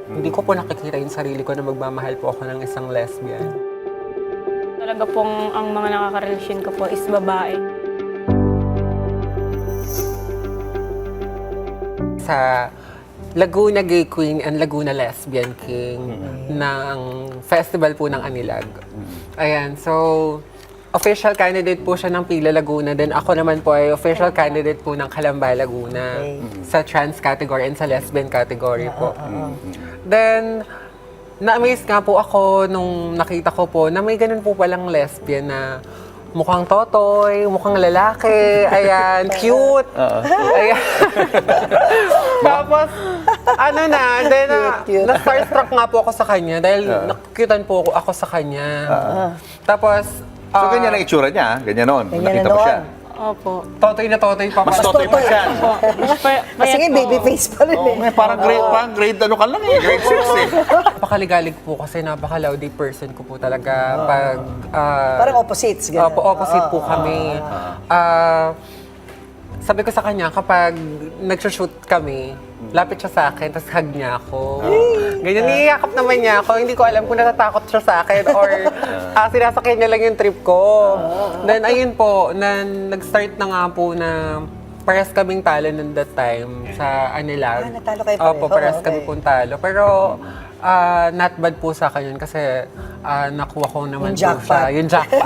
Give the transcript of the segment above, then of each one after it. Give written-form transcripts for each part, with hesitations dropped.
Hindi ko po nakikita yung sarili ko na magmamahal po ako ng isang lesbian. Talaga pong ang mga nakakarelasyon ko po is babae. Sa Laguna Gay Queen and Laguna Lesbian King ng festival po ng Anilag. Ayan, so official candidate po siya ng Pila Laguna. Then ako naman po ay official candidate po ng Calamba Laguna sa trans category and sa lesbian category po. Then, na-amaze nga po ako nung nakita ko po na may ganun po palang lesbian na mukhang totoy, mukhang lalaki, ayan, cute. Ayan. Tapos, ano na, then na-starstruck nga po ako sa kanya dahil nakukutan po ako sa kanya. Tapos, So, ganyan ang itsura niya, ganyan noon. Ganyan Nakita na mo siya. Opo. totoy na totoy pa. Mas totoy pa siya. Kasi nga, baby face pa rin Oo, eh. may parang grade ano ka lang eh, grade 6 eh. Napakaligalig po kasi napaka-loudy person ko po talaga pag... Parang opposites. Ganun. opposite po kami. Sabi ko sa kanya, kapag nag-shoot kami, lapit siya sa akin, tapos hug niya ako. Ganyan, niyayakap naman niya ako. Hindi ko alam kung natatakot siya sa akin or sinasakyan niya lang yung trip ko. Then, ayun po, nag-start na nga po na parehas kaming talo nun that time sa Anilag. Natalo kayo pareho. Opo, parehas Okay. kami pong talo. Pero, not bad po sa akin yun kasi nakuha ko naman Yung po jackpot. siya. Yung jackpot.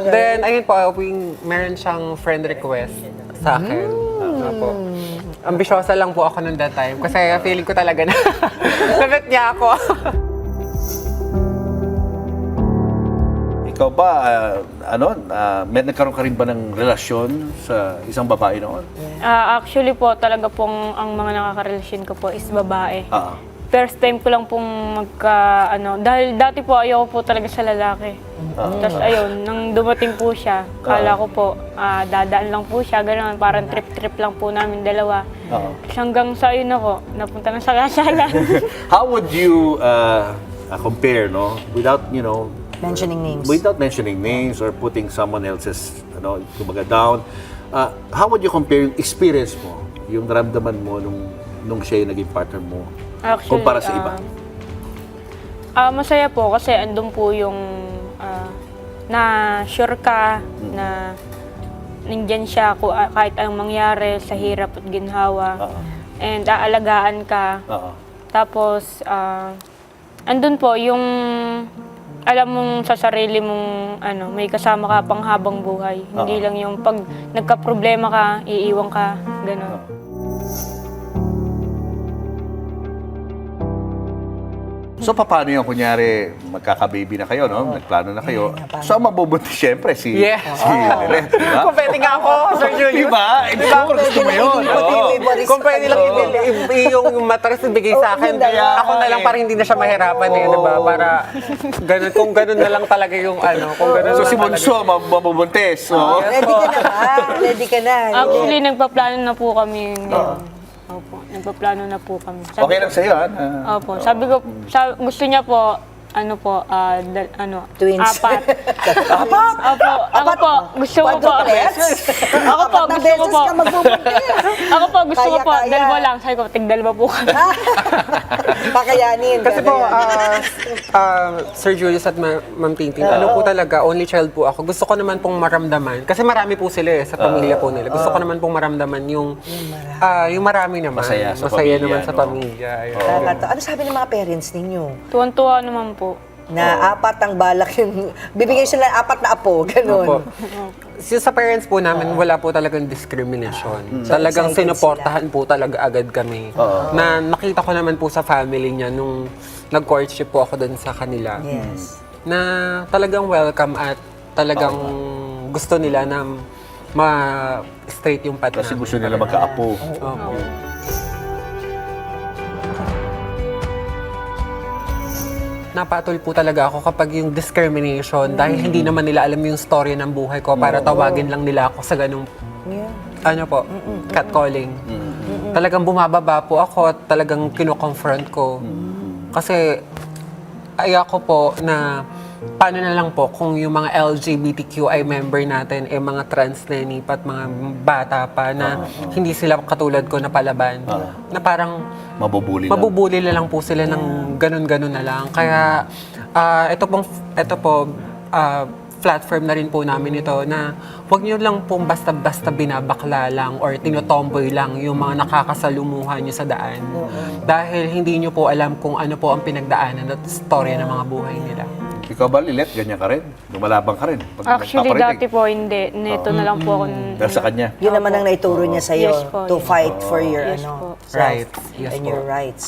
Then, ayun po, meron siyang friend request sa akin. Opo. Ambisyosa lang po ako nung that time kasi feeling ko talaga na labit niya ako. Ikaw ba, may nagkaroon ka rin ba ng relasyon sa isang babae noon? Actually po, talaga pong ang mga nakakarelasyon ko po is babae. Ah. First time ko lang pong dahil dati po ayoko po talaga sa lalaki. Tapos ayun, nang dumating po siya, kala ko po, dadaan lang po siya, gano'n, parang trip-trip lang po namin dalawa. Tapos hanggang sa ayun ako, napunta na sa kasalan. How would you compare, no? Without, Mentioning names. without mentioning names or putting someone else's, kumbaga down, how would you compare yung experience mo, yung naramdaman mo nung siya yung naging partner mo, Actually, kumpara sa iba? Masaya po kasi andun po yung na sure ka na nandyan siya kahit anong mangyari sa hirap at ginhawa. And aalagaan ka. Tapos, andun po yung alam mong sa sarili mong may kasama ka pang habang buhay. Hindi lang yung pag nagka-problema ka, iiwan ka, gano'n. So, paano yung kunyari, magkaka-baby na kayo, no? Nagplano na kayo. So, ang mabubuntis siyempre si Yes. Lilet, di ba? Kung pwede nga ako, Sir Julius. Diba? Sure, gusto mo yun. Oo. Kung pwede lang yung matras ibigay sa akin, ako na lang para hindi na siya mahirapan di ba? Para ganun, kung ganun na lang talaga yung kung ganun So, lang si talaga. Monso, mabubuntis. Oo. Ready ka na ba? Ready ka na. Actually, nagpaplano na po kami. Opo, nagpaplano na po kami. Okay lang sa'yo, ha? Opo, sabi ko, gusto niya po, Twins. apat. Opo, ako po, gusto ko po. Quadruplets? Ako po, Apat na gusto ko beses po. ka magbubuntis. Ako po, gusto ko po, Kaya. dalawa lang. Sabi ko, tig-dalawa po kami. Pakayanin. Kasi po, Sir Julius at Ma'am Tintin, ano po talaga, only child po ako. Gusto ko naman pong maramdaman, kasi marami po sila sa pamilya po nila. Gusto ko naman pong maramdaman yung marami naman. Masaya sa pamilya, naman sa no? pamilya. Ayun. Ano sabi ng mga parents ninyo? Tuwan-tuwa naman po. Na apat ang balak yung... Bibigay sila ng apat na apo, Opo. ganun. Sa parents po namin, wala po talagang discrimination. Talagang excited sinuportahan po talaga agad kami. Na nakita ko naman po sa family niya nung nag-courtship po ako doon sa kanila. Yes. Na talagang welcome at talagang gusto nila na ma-straight yung path Kasi namin. gusto nila magka-apo. Opo. Napatol po talaga ako kapag yung discrimination dahil hindi naman nila alam yung story ng buhay ko para tawagin lang nila ako sa ganung catcalling. Talagang bumababa po ako at talagang kino-confront ko. Kasi ayoko po na paano na lang po kung yung mga LGBTQI member natin, mga trans neni at mga bata pa na hindi sila katulad ko na palaban. Na parang mabubuli na lang po sila ng ganun-ganun na lang. Kaya ito po, platform na rin po namin ito na huwag nyo lang pong basta-basta binabakla lang or tinotomboy lang yung mga nakakasalumuhan nyo sa daan. Dahil hindi nyo po alam kung ano po ang pinagdaanan at storya ng mga buhay nila. Ikaw ba, Lilet, ganyan ka rin? Lumalabang ka rin? Pag Actually, nagpaparinig? dati po hindi. Neto na lang po ako. Dahil sa kanya? Yun naman ang naituro niya sa'yo Yes po, to yes. fight for your Yes po. self Rights. Yes and po. your rights.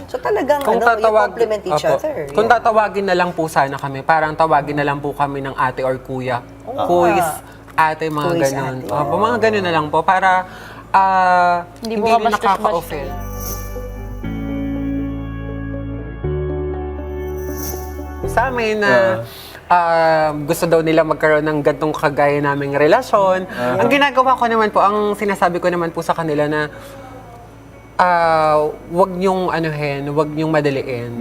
So talagang you complement each Opo. other. Kung tatawagin na lang po sana kami, parang tawagin na lang po kami ng ate or kuya. Kuis, ate, mga Kuis, ganun. ate. Opo, mga ganun na lang po para Hindi hindi po rin kabastos-bastos. nakaka-offend. Sa amin na gusto daw nila magkaroon ng gantong kagaya naming relasyon. Ang ginagawa ko naman po, ang sinasabi ko naman po sa kanila na wag niyong anuhin, wag niyong madaliin.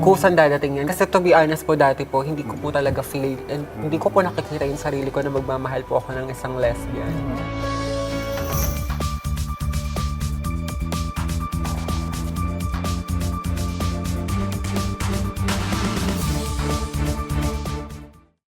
Kusan dadating yan. Kasi to be honest po, dati po, hindi ko po talaga feel, and hindi ko po nakikita yung sarili ko na magmamahal po ako ng isang lesbian.